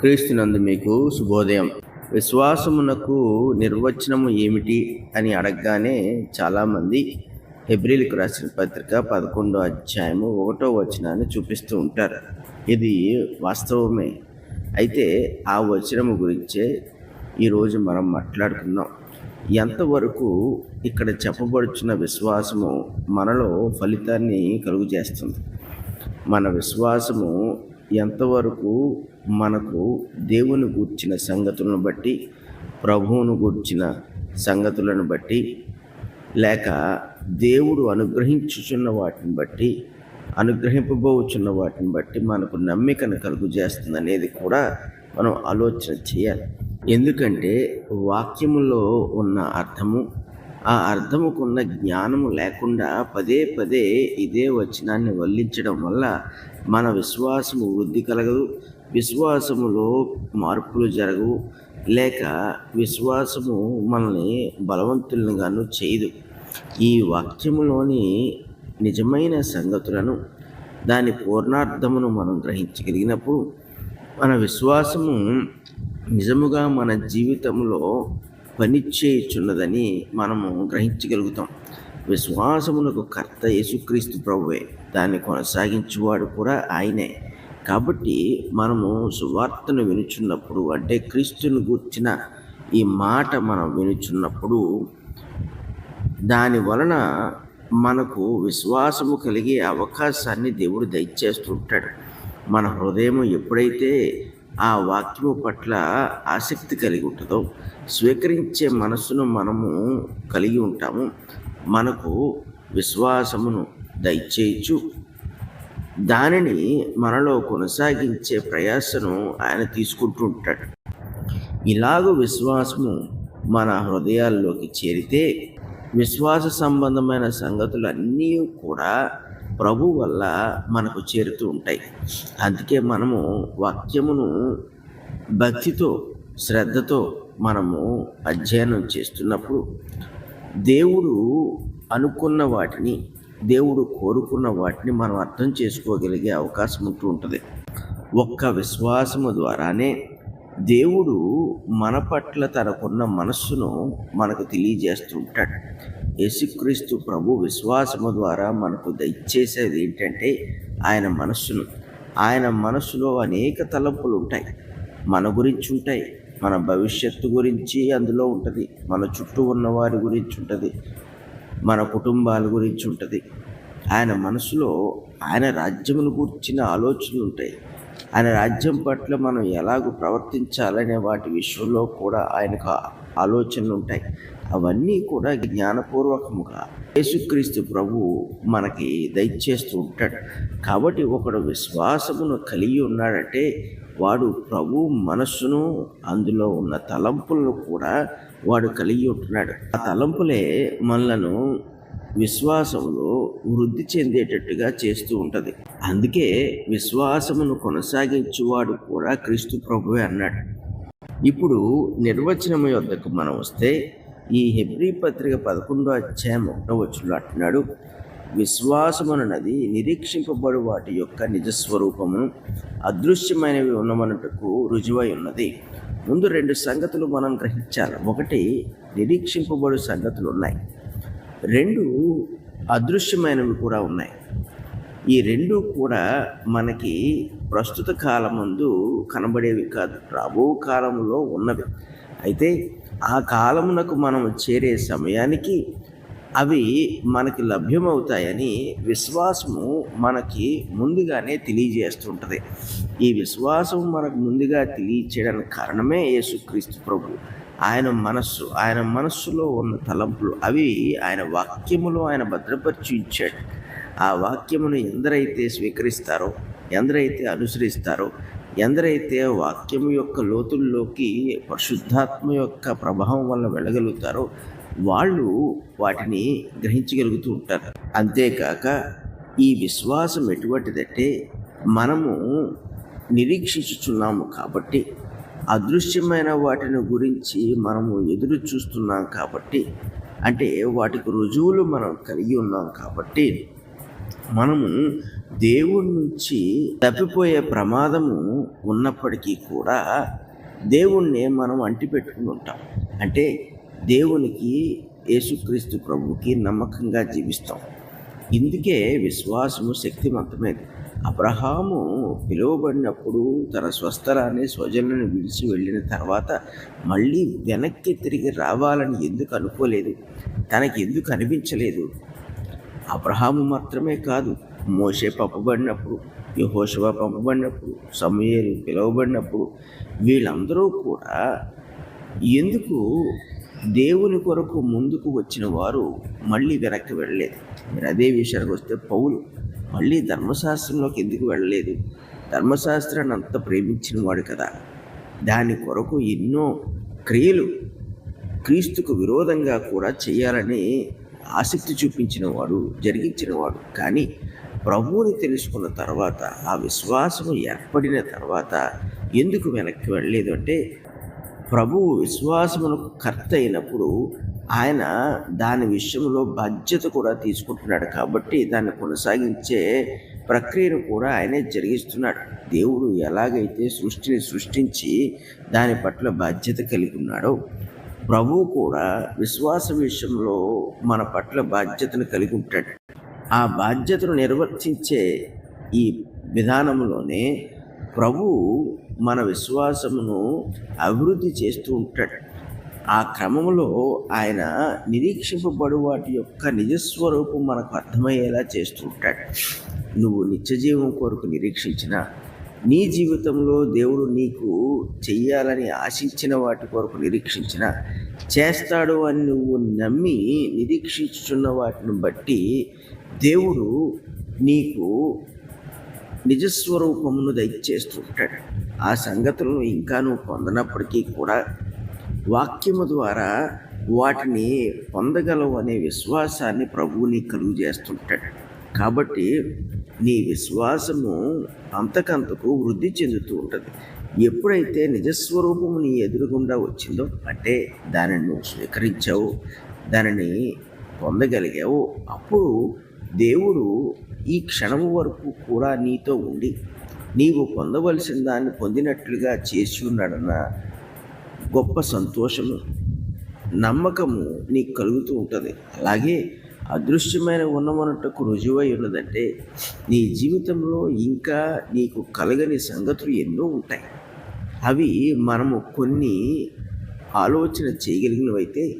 క్రీస్తునందు మీకు శుభోదయం. విశ్వాసమునకు నిర్వచనము ఏమిటి అని అడగగానే చాలామంది హెబ్రీలకు రాసిన పత్రిక 11వ అధ్యాయము 1వ వచనాన్ని చూపిస్తూ ఉంటారు. ఇది వాస్తవమే. అయితే ఆ వచనము గురించే ఈరోజు మనం మాట్లాడుకుందాం. ఎంతవరకు ఇక్కడ చెప్పబడుచున్న విశ్వాసము మనలో ఫలితాన్ని కలుగు చేస్తుంది? మన విశ్వాసము ఎంతవరకు మనకు దేవుని గూర్చిన సంగతులను బట్టి, ప్రభువును గూర్చిన సంగతులను బట్టి, లేక దేవుడు అనుగ్రహించుచున్న వాటిని బట్టి, అనుగ్రహింపబోచున్న వాటిని బట్టి మనకు నమ్మికను కలుగు చేస్తుంది అనేది కూడా మనం ఆలోచన చేయాలి. ఎందుకంటే వాక్యములో ఉన్న అర్థము, ఆ అర్థముకున్న జ్ఞానము లేకుండా పదే పదే ఇదే వచనాన్ని వల్లించడం వల్ల మన విశ్వాసము వృద్ధి కలగదు, విశ్వాసములో మార్పులు జరగవు, లేక విశ్వాసము మనల్ని బలవంతులుగాను చేయదు. ఈ వాక్యములోని నిజమైన సంగతులను, దాని పూర్ణార్థమును మనం గ్రహించగలిగినప్పుడు మన విశ్వాసము నిజముగా మన జీవితంలో పనిచేయుచున్నదని మనము గ్రహించగలుగుతాం. విశ్వాసమునకు కర్త యేసుక్రీస్తు ప్రభువే, దాన్ని కొనసాగించేవాడు కూడా ఆయనే. కాబట్టి మనము సువార్తను వినుచున్నప్పుడు, అంటే క్రీస్తుని గూర్చిన ఈ మాట మనం వినుచున్నప్పుడు, దాని వలన మనకు విశ్వాసము కలిగే అవకాశాన్ని దేవుడు దయచేస్తుంటాడు. మన హృదయం ఎప్పుడైతే ఆ వాక్యము పట్ల ఆసక్తి కలిగి ఉంటుందో, స్వీకరించే మనస్సును మనము కలిగి ఉంటాము, మనకు విశ్వాసమును దయచేయచ్చు. దానిని మనలో కొనసాగించే ప్రయాసను ఆయన తీసుకుంటూ ఉంటాడు. ఇలాగ విశ్వాసము మన హృదయాల్లోకి చేరితే విశ్వాస సంబంధమైన సంగతులన్నీ కూడా ప్రభు వల్ల మనకు చేరుతూ ఉంటాయి. అందుకే మనము వాక్యమును భక్తితో, శ్రద్ధతో మనము అధ్యయనం చేస్తున్నప్పుడు దేవుడు అనుకున్న వాటిని, దేవుడు కోరుకున్న వాటిని మనం అర్థం చేసుకోగలిగే అవకాశం ఉంటూ ఉంటుంది. ఒక్క విశ్వాసము ద్వారానే దేవుడు మన పట్ల తనకున్న మనస్సును మనకు తెలియజేస్తూ ఉంటాడు. యేసుక్రీస్తు ప్రభు విశ్వాసము ద్వారా మనకు దయచేసేది ఏంటంటే ఆయన మనస్సును. ఆయన మనస్సులో అనేక తలంపులు ఉంటాయి, మన గురించి ఉంటాయి, మన భవిష్యత్తు గురించి అందులో ఉంటుంది, మన చుట్టూ ఉన్న వారి గురించి ఉంటుంది, మన కుటుంబాల గురించి ఉంటుంది. ఆయన మనసులో ఆయన రాజ్యమును గురించిన ఆలోచనలు ఉంటాయి. ఆయన రాజ్యం పట్ల మనం ఎలాగో ప్రవర్తించాలనే వాటి విషయంలో కూడా ఆయనకు ఆలోచనలు ఉంటాయి. అవన్నీ కూడా జ్ఞానపూర్వకముగా యేసుక్రీస్తు ప్రభు మనకి దయచేస్తూ ఉంటాడు. కాబట్టి ఒకడు విశ్వాసమును కలిగి ఉన్నాడంటే వాడు ప్రభు మనస్సును, అందులో ఉన్న తలంపులను కూడా వాడు కలిగి ఉంటున్నాడు. ఆ తలంపులే మనలను విశ్వాసములో వృద్ధి చెందేటట్టుగా చేస్తూ ఉంటుంది. అందుకే విశ్వాసమును కొనసాగించువాడు కూడా క్రీస్తు ప్రభువే అన్నాడు. ఇప్పుడు నిర్వచనము యొద్దకు మనం వస్తే, ఈ హెబ్రీ పత్రిక 11వ అధ్యాయం 1వ వచనంలో అంటున్నాడు, విశ్వాసమునది నిరీక్షింపబడు వాటి యొక్క నిజస్వరూపమును, అదృశ్యమైనవి ఉన్నమన్నట్టుకు రుజువై ఉన్నది. ముందు 2 సంగతులు మనం గ్రహించాలి. ఒకటి, నిరీక్షింపబడు సంగతులు ఉన్నాయి. 2, అదృశ్యమైనవి కూడా ఉన్నాయి. ఈ 2 కూడా మనకి ప్రస్తుత కాలమందు కనబడేవి కాదు, రాబో కాలంలో ఉన్నవి. అయితే ఆ కాలమునకు మనం చేరే సమయానికి అవి మనకి లభ్యమవుతాయని విశ్వాసము మనకి ముందుగానే తెలియజేస్తుంటుంది. ఈ విశ్వాసం మనకు ముందుగా తెలియచేయడానికి కారణమే యేసుక్రీస్తు ప్రభు. ఆయన మనస్సులో ఉన్న తలంపులు, అవి ఆయన వాక్యములో ఆయన భద్రపరిచి ఇచ్చాడు. ఆ వాక్యమును ఎందరైతే స్వీకరిస్తారో, ఎందరైతే అనుసరిస్తారో, ఎందరైతే వాక్యము యొక్క లోతుల్లోకి పరిశుద్ధాత్మ యొక్క ప్రభావం వల్ల వెళ్ళగలుగుతారో వాళ్ళు వాటిని గ్రహించగలుగుతూ ఉంటారు. అంతేకాక ఈ విశ్వాసం ఎటువంటిదంటే, మనము నిరీక్షించుచున్నాము కాబట్టి, అదృశ్యమైన వాటిని గురించి మనము ఎదురు చూస్తున్నాం కాబట్టి, అంటే వాటికి రుజువులు మనం కలిగి ఉన్నాం కాబట్టి మనము దేవుడి నుంచి తప్పిపోయే ప్రమాదము ఉన్నప్పటికీ కూడా దేవుణ్ణి మనం అంటిపెట్టుకుని ఉంటాం. అంటే దేవునికి, యేసుక్రీస్తు ప్రభువుకి నమ్మకంగా జీవిస్తాం. ఇందుకే విశ్వాసము శక్తివంతమైనది. అబ్రహాము పిలువబడినప్పుడు తన స్వస్థలాన్ని, స్వజనులను విడిచి వెళ్ళిన తర్వాత మళ్ళీ వెనక్కి తిరిగి రావాలని ఎందుకు అనుకోలేదు? తనకి ఎందుకు అనిపించలేదు? అబ్రహాము మాత్రమే కాదు, మోషే పంపబడినప్పుడు, యెహోషువ పంపబడినప్పుడు, సమూయేలు పిలువబడినప్పుడు వీళ్ళందరూ కూడా ఎందుకు దేవుని కొరకు ముందుకు వచ్చిన వారు మళ్ళీ వెనక్కి వెళ్ళలేదు? మీరు అదే విషయానికి వస్తే పౌలు మళ్ళీ ధర్మశాస్త్రంలోకి ఎందుకు వెళ్ళలేదు? ధర్మశాస్త్రాన్ని అంత ప్రేమించిన వాడు కదా. దాని కొరకు ఎన్నో క్రియలు క్రీస్తుకు విరోధంగా కూడా చేయాలని ఆసక్తి చూపించిన వాడు, జరిగించిన వాడు. కానీ ప్రభువుని తెలుసుకున్న తర్వాత, ఆ విశ్వాసము ఏర్పడిన తర్వాత ఎందుకు వెనక్కి వెళ్ళలేదు అంటే, ప్రభువు విశ్వాసమునకు కర్త అయినప్పుడు ఆయన దాని విషయంలో బాధ్యత కూడా తీసుకుంటున్నాడు. కాబట్టి దాన్ని కొనసాగించే ప్రక్రియను కూడా ఆయనే జరిగిస్తున్నాడు. దేవుడు ఎలాగైతే సృష్టిని సృష్టించి దాని పట్ల బాధ్యత కలిగి ఉన్నాడో, ప్రభువు కూడా విశ్వాస విషయంలో మన పట్ల బాధ్యతను కలిగి ఉంటాడు. ఆ బాధ్యతను నిర్వర్తించే ఈ విధానంలోనే ప్రభువు మన విశ్వాసమును అభివృద్ధి చేస్తూ ఉంటాడు. ఆ క్రమంలో ఆయన నిరీక్షింపబడు వాటి యొక్క నిజస్వరూపం మనకు అర్థమయ్యేలా చేస్తూ ఉంటాడు. నువ్వు నిత్యజీవం కొరకు నిరీక్షించిన, నీ జీవితంలో దేవుడు నీకు చెయ్యాలని ఆశించిన వాటి కొరకు నిరీక్షించిన, చేస్తాడు అని నువ్వు నమ్మి నిరీక్షించుచున్న వాటిని బట్టి దేవుడు నీకు నిజస్వరూపమును దయచేస్తుంటాడు. ఆ సంగతులను ఇంకా నువ్వు పొందనప్పటికీ కూడా వాక్యము ద్వారా వాటిని పొందగలవు అనే విశ్వాసాన్ని ప్రభువు నీకు కలుగు చేస్తుంటాడు. కాబట్టి నీ విశ్వాసము అంతకంతకు వృద్ధి చెందుతూ ఉంటుంది. ఎప్పుడైతే నిజస్వరూపము నీ ఎదురుగుండా వచ్చిందో, అంటే దానిని నువ్వు స్వీకరించావు, దానిని పొందగలిగావు, అప్పుడు దేవుడు ఈ క్షణము వరకు కూడా నీతో ఉండి నీవు పొందవలసిన దాన్ని పొందినట్లుగా చేసి ఉన్నాడన్న గొప్ప సంతోషము, నమ్మకము నీకు కలుగుతూ ఉంటుంది. అలాగే అదృశ్యమైన ఉన్నమన్నట్టుకు రుజువై ఉన్నదంటే, నీ జీవితంలో ఇంకా నీకు కలగని సంగతులు ఎన్నో ఉంటాయి. అవి మనము కొన్ని ఆలోచన చేయగలిగినవైతే,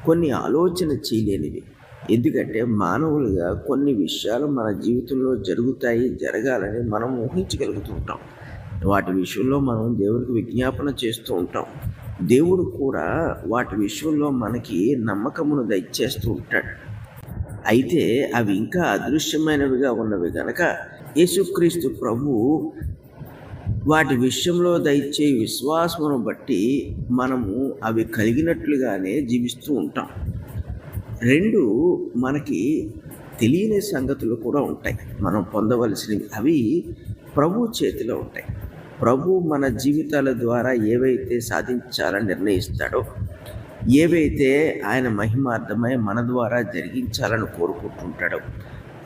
కొన్ని ఆలోచన చేయలేనివి. ఎందుకంటే మానవులుగా కొన్ని విషయాలు మన జీవితంలో జరుగుతాయి, జరగాలని మనం ఊహించగలుగుతూ ఉంటాం. వాటి విషయంలో మనం దేవుడికి విజ్ఞాపన చేస్తూ ఉంటాం. దేవుడు కూడా వాటి విషయంలో మనకి నమ్మకమును దయచేస్తూ ఉంటాడు. అయితే అవి ఇంకా అదృశ్యమైనవిగా ఉన్నవి గనక యేసుక్రీస్తు ప్రభువు వాటి విషయంలో దయచే విశ్వాసమును బట్టి మనము అవి కలిగినట్లుగానే జీవిస్తూ ఉంటాం. రెండు, మనకి తెలియని సంగతులు కూడా ఉంటాయి మనం పొందవలసినవి. అవి ప్రభు చేతిలో ఉంటాయి. ప్రభు మన జీవితాల ద్వారా ఏవైతే సాధించాలని నిర్ణయిస్తాడో, ఏవైతే ఆయన మహిమార్థమై మన ద్వారా జరిగించాలని కోరుకుంటుంటాడో,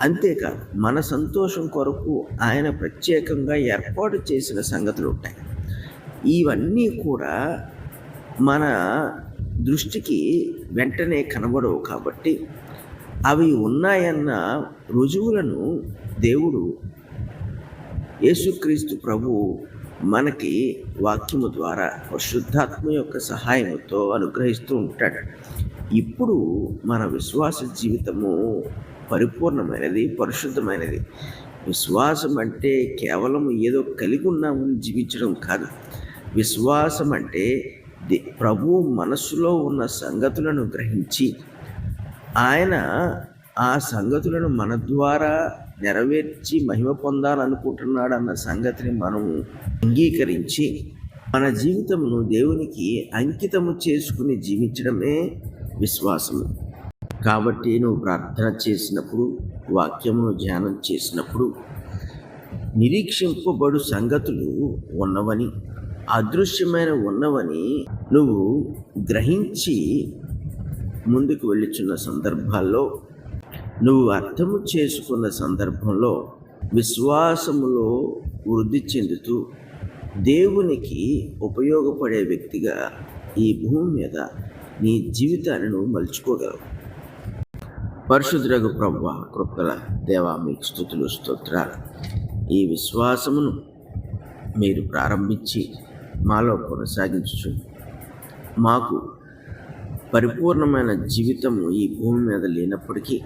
అంతేకాదు మన సంతోషం కొరకు ఆయన ప్రత్యేకంగా ఏర్పాటు చేసిన సంగతులు ఉంటాయి. ఇవన్నీ కూడా మన దృష్టికి వెంటనే కనబడవు. కాబట్టి అవి ఉన్నాయన్న రుజువులను దేవుడు, యేసుక్రీస్తు ప్రభువు మనకి వాక్యము ద్వారా పరిశుద్ధాత్మ యొక్క సహాయంతో అనుగ్రహిస్తూ ఉంటాడు. ఇప్పుడు మన విశ్వాస జీవితము పరిపూర్ణమైనది, పరిశుద్ధమైనది. విశ్వాసం అంటే కేవలం ఏదో కలిగి ఉన్నామని జీవించడం కాదు. విశ్వాసం అంటే ప్రభువు మనస్సులో ఉన్న సంగతులను గ్రహించి ఆయన ఆ సంగతులను మన ద్వారా నెరవేర్చి మహిమ పొందాలనుకుంటున్నాడన్న సంగతిని మనము అంగీకరించి మన జీవితమును దేవునికి అంకితము చేసుకుని జీవించడమే విశ్వాసము. కాబట్టి నువ్వు ప్రార్థన చేసినప్పుడు, వాక్యమును ధ్యానం చేసినప్పుడు నిరీక్షింపబడు సంగతులు ఉన్నవని, అదృశ్యమైన ఉన్నవని నువ్వు గ్రహించి ముందుకు వెళ్ళుచున్న సందర్భాల్లో నువ్వు అర్థము చేసుకున్న సందర్భంలో విశ్వాసములో వృద్ధి చెందుతూ దేవునికి ఉపయోగపడే వ్యక్తిగా ఈ భూమి మీద నీ జీవితాన్ని నువ్వు మలుచుకోగలవు. పరిశుద్ధుడగు ప్రభువా, కృపగల దేవా, మీకు స్తుతులు స్తోత్రాలు. ఈ విశ్వాసమును మీరు ప్రారంభించి మాలో కొనసాగించు. మాకు పరిపూర్ణమైన జీవితము ఈ భూమి మీద లేనప్పటికీ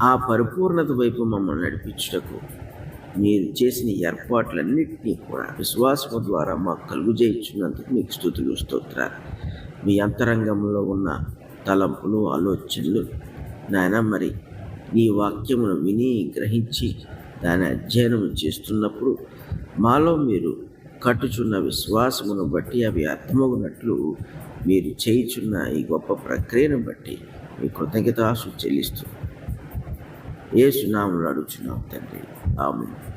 ఆ పరిపూర్ణత వైపు మమ్మల్ని నడిపించుటకు మీరు చేసిన ఏర్పాట్లన్నింటినీ కూడా విశ్వాసము ద్వారా మాకు కలుగుజేయించినందుకు మీకు స్తుతులు స్తోత్రాలు. మీ అంతరంగంలో ఉన్న తలంపులు, ఆలోచనలు నాయన, మరి నీ వాక్యమును విని గ్రహించి దాని అధ్యయనం చేస్తున్నప్పుడు మాలో మీరు కట్టుచున్న విశ్వాసమును బట్టి అవి అర్థమవునట్లు మీరు చేయుచున్న ఈ గొప్ప ప్రక్రియను బట్టి మీ కృతజ్ఞతాసు చెల్లిస్తూ యేసు నామములో అడుగుచున్నాం తండ్రి. ఆమేన్.